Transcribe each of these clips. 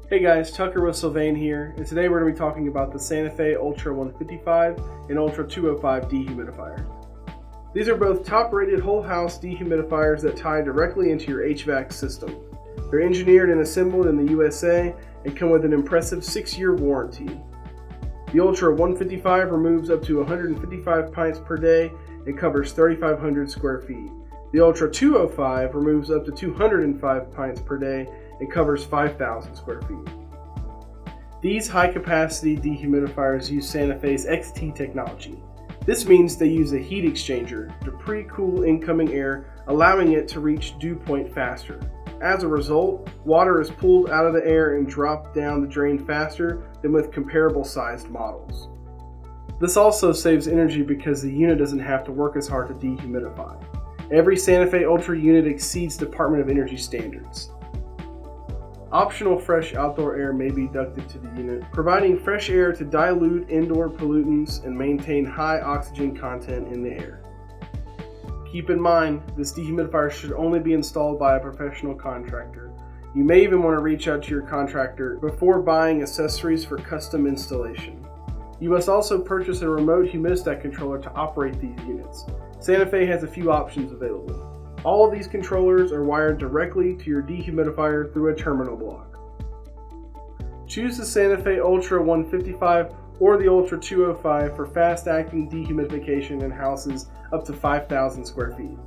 Hey guys, Tucker with Sylvane here, and today we're going to be talking about the Santa Fe Ultra155 and Ultra205 dehumidifiers. These are both top-rated whole-house dehumidifiers that tie directly into your HVAC system. They're engineered and assembled in the USA and come with an impressive 6-year warranty. The Ultra155 removes up to 155 pints per day and covers 3,500 square feet. The Ultra205 removes up to 205 pints per day and covers 5,000 square feet. These high-capacity dehumidifiers use Santa Fe's XT technology. This means they use a heat exchanger to pre-cool incoming air, allowing it to reach dew point faster. As a result, water is pulled out of the air and dropped down the drain faster than with comparable sized models. This also saves energy because the unit doesn't have to work as hard to dehumidify. Every Santa Fe Ultra unit exceeds Department of Energy standards. Optional fresh outdoor air may be ducted to the unit, providing fresh air to dilute indoor pollutants and maintain high oxygen content in the air. Keep in mind, this dehumidifier should only be installed by a professional contractor. You may even want to reach out to your contractor before buying accessories for custom installation. You must also purchase a remote humidistat controller to operate these units. Santa Fe has a few options available. All of these controllers are wired directly to your dehumidifier through a terminal block. Choose the Santa Fe Ultra155 or the Ultra205 for fast-acting dehumidification in houses up to 5,000 square feet.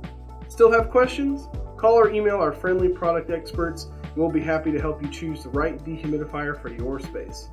Still have questions? Call or email our friendly product experts and we'll be happy to help you choose the right dehumidifier for your space.